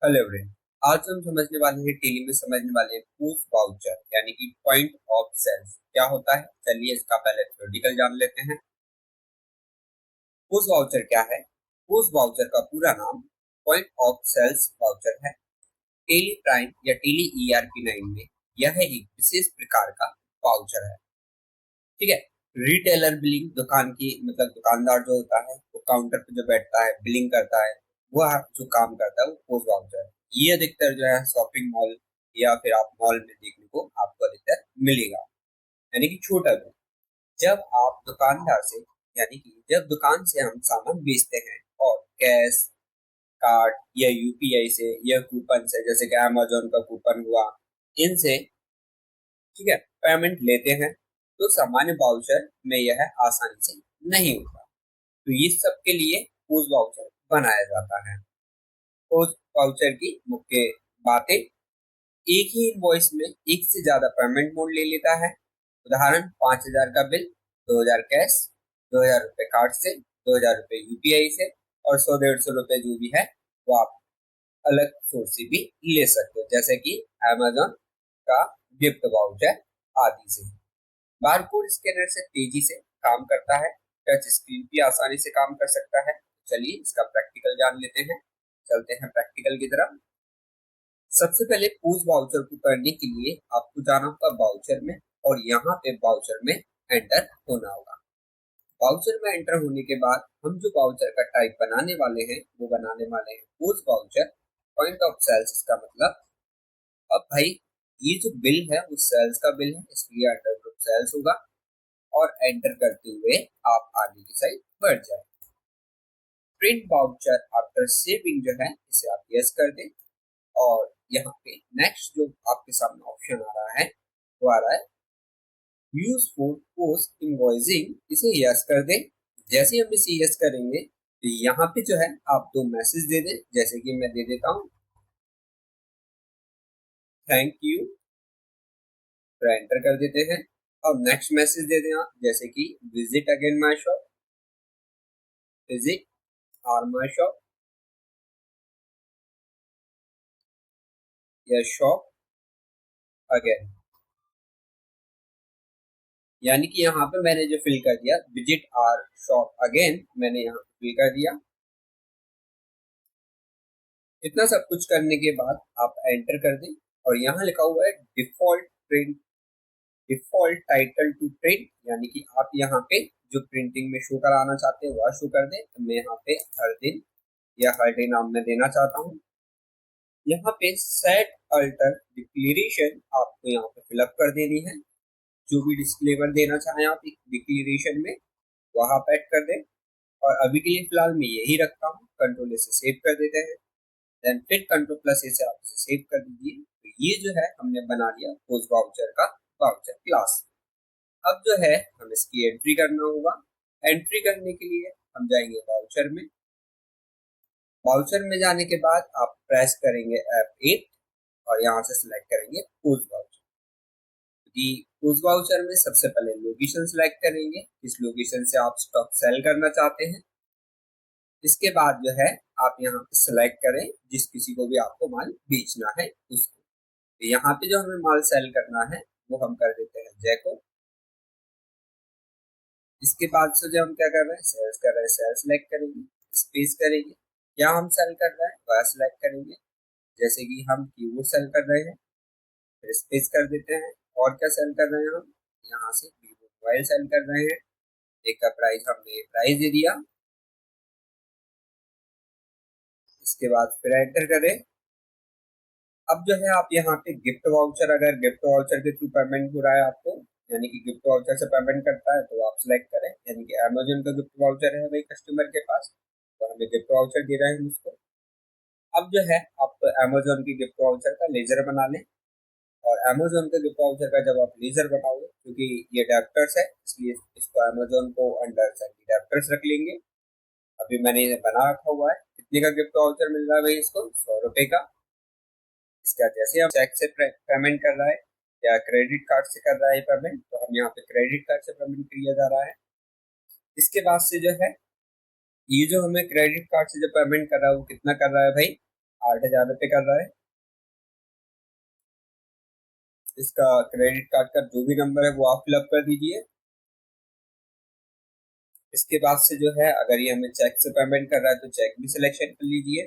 Hello everyone. आज हम समझने वाले हैं टेली में समझने वाले हैं पूछ वाउचर यानी कि पॉइंट ऑफ सेल्स क्या होता है। चलिए इसका पहले थ्योरेटिकल जान लेते हैं। पूछ वाउचर क्या है? पूछ वाउचर का पूरा नाम पॉइंट ऑफ सेल्स वाउचर है। टेली प्राइम या टेली ERP9 में यह एक विशेष प्रकार का वाउचर है। ठीक है। रिटेलर बिलिंग दुकान की मतलब दुकानदार जो होता है वो काउंटर पे जो बैठता है बिलिंग करता है, वह जो काम करता है वो पोस्ट वाउचर है। ये अधिकतर जो है शॉपिंग मॉल या फिर आप मॉल में देखने को आपको अधिकतर मिलेगा। यानी कि छोटा बिल जब आप दुकानदार से यानी कि जब दुकान से हम सामान बेचते हैं और कैश कार्ड या UPI से या कूपन से, जैसे कि अमेजोन का कूपन हुआ, इनसे ठीक है पेमेंट लेते हैं, तो सामान्य वाउचर में यह आसानी से नहीं होता। तो ये सब के लिए पोस्ट वाउचर बनाया जाता है। पोस्ट वाउचर की मुख्य बातें: एक ही इनवॉइस में एक से ज्यादा पेमेंट मोड ले लेता है। उदाहरण 5,000 का बिल, 2,000 कैश, 2,000 रुपए कार्ड से, 2,000 रुपए UPI से और 100-150 रुपए जो भी है वो आप अलग सोर्स से भी ले सकते हो, जैसे कि अमेजोन का गिफ्ट वाउचर आदि से। बारकोड स्कैनर से तेजी से काम करता है। टच स्क्रीन भी आसानी से काम कर सकता है। चलिए इसका प्रैक्टिकल जान लेते हैं। चलते हैं प्रैक्टिकल की तरफ। सबसे पहले पूछ वाउचर को करने के लिए आपको जाना होगा वाउचर में और यहाँ पे वाउचर में एंटर होना होगा। वाउचर में एंटर होने के बाद हम जो वाउचर का टाइप बनाने वाले हैं वो बनाने वाले हैं पूछ वाउचर पॉइंट ऑफ सेल्स। इसका मतलब अब भाई ये जो बिल है वो सेल्स का बिल है, इसलिए अंडर ग्रुप सेल्स होगा। और एंटर करते हुए आप आगे की साइड बढ़ जाए। प्रिंट वाउचर आफ्टर सेविंग जो है इसे आप यस कर दें। और यहाँ पे नेक्स्ट जो आपके सामने ऑप्शन आ रहा है वो आ रहा है यूज फॉर पोस्ट इनवॉइसिंग, इसे यस कर दें। जैसे ही हम इसे यस करेंगे तो यहाँ पे जो है आप दो मैसेज दे दें, जैसे कि मैं दे देता हूँ थैंक यू, फिर एंटर कर देते हैं। अब नेक्स्ट मैसेज दे दें आप, जैसे कि visit again my shop, visit our my shop या शॉप अगेन। यानी कि यहाँ पे मैंने जो फिल कर दिया विजिट आर शॉप अगेन, मैंने यहाँ फिल कर दिया। इतना सब कुछ करने के बाद आप एंटर कर दें और यहाँ लिखा हुआ है default print, default title to print, यानी कि आप यहाँ पे जो प्रिंटिंग में शो कराना चाहते हैं वह शो कर दें। तो मैं यहाँ पे हर दिन या हर डे नाम में देना चाहता हूँ। यहाँ पे सेट अल्टर डिक्लेरेशन आपको यहाँ पे फिलअप कर देनी है। जो भी डिस्क्लेमर देना चाहें आप डिक्लेरेशन में वह आप ऐड कर दें। और अभी के लिए फिलहाल मैं यही रखता हूँ। कंट्रोल से सेव कर देते हैं, देन फिर कंट्रोल प्लस से आप इसे सेव कर दीजिए। तो ये जो है हमने बना लिया पोस्ट वाउचर का वाउचर क्लास। अब जो है हम इसकी एंट्री करना होगा। एंट्री करने के लिए हम जाएंगे वाउचर में। वाउचर में जाने के बाद आप प्रेस करेंगे F8 और यहाँ से सिलेक्ट करेंगे पोस्ट वाउचर। पोस्ट वाउचर में सबसे पहले लोकेशन सिलेक्ट करेंगे, इस लोकेशन से आप स्टॉक सेल करना चाहते हैं। इसके बाद जो है आप यहाँ पे सिलेक्ट करें जिस किसी को भी आपको माल बेचना है उसको। तो यहाँ पे जो हमें माल सेल करना है वो हम कर देते हैं जैको। इसके बाद से जो हम क्या कर रहे हैं सेल्स कर रहे हैं, सेल सिलेक्ट करेंगे, स्पेस करेंगे, क्या हम सेल कर रहे हैं वह सिलेक्ट करेंगे। जैसे कि हम कीबोर्ड सेल कर रहे हैं, फिर स्पेस कर देते हैं। और क्या सेल कर रहे हैं हम यहाँ से वीवो मोबाइल सेल कर रहे हैं। एक का प्राइस हमने प्राइस दे दिया। इसके बाद फिर एंटर करें। अब जो है आप यहाँ पे गिफ्ट वाउचर, अगर गिफ्ट वाउचर के थ्रू पेमेंट हो रहा है आपको, यानी कि गिफ्ट वाउचर से पेमेंट करता है तो आप सिलेक्ट करें। यानी कि अमेजोन का गिफ्ट वाउचर है भाई कस्टमर के पास, तो हमें गिफ्ट वाउचर दे रहे हैं उसको। अब जो है आप अमेजोन की गिफ्ट वाउचर का लेजर बना लें। और अमेजोन के गिफ्ट वाउचर का जब आप लेजर बनाओगे, क्योंकि ये अडेप्टर्स है इसलिए इसको अमेजोन को अंडर अडेप्टर्स रख लेंगे। अभी मैंने बना रखा हुआ है। कितने का गिफ्ट वाउचर मिल रहा है भाई इसको? 100 रुपए का। इसका जैसे हम चेक से पेमेंट कर रहा है या क्रेडिट कार्ड से कर रहा है पेमेंट, तो हम यहाँ पे क्रेडिट कार्ड से पेमेंट किया जा रहा है। इसके बाद से जो है ये जो हमें क्रेडिट कार्ड से जो पेमेंट कर रहा है वो कितना कर रहा है भाई 8,000 रुपये कर रहा है। इसका क्रेडिट कार्ड का जो भी नंबर है वो आप फिलअप कर दीजिए। इसके बाद से जो है अगर ये हमें चेक से पेमेंट कर रहा है तो चेक भी सिलेक्शन कर लीजिए।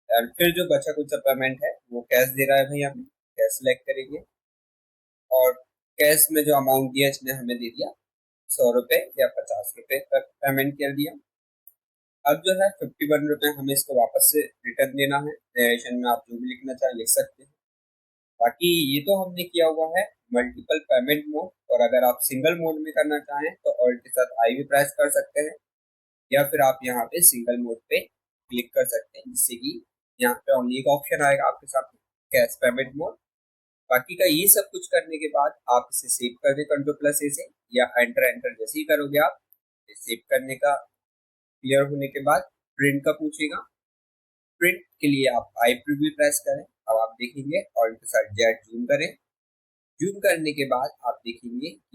और फिर जो बचा कुछ पेमेंट है वो कैश दे रहा है भैया, हमें कैश सिलेक्ट करेंगे और कैश में जो अमाउंट दिया इसने हमें दे दिया 100 रुपये या 50 रुपये का पेमेंट कर दिया। अब जो है 51 रुपये हमें इसको वापस से रिटर्न देना है। नरेशन में आप जो भी लिखना चाहें लिख सकते हैं। बाकी ये तो हमने किया हुआ है मल्टीपल पेमेंट मोड, और अगर आप सिंगल मोड में करना चाहें तो ऑल्ट के साथ आई भी प्रेस कर सकते हैं, या फिर आप यहाँ पे सिंगल मोड पे क्लिक कर सकते हैं, जिससे कि यहाँ पे ओनली एक ऑप्शन आएगा आपके सामने, कैश पेमेंट मोड। बाकी का ये सब कुछ करने के बाद आप इसे सेव कर दें Ctrl+A से, या एंटर एंटर जैसे ही करोगे आप सेव करने का क्लियर होने के बाद प्रिंट का पूछेगा। प्रिंट के लिए आप आई प्रीव्यू प्रेस करें। अब आप देखेंगे और इनके साथ जेड जूम करें। जूम करने के बाद आप देखेंगे कि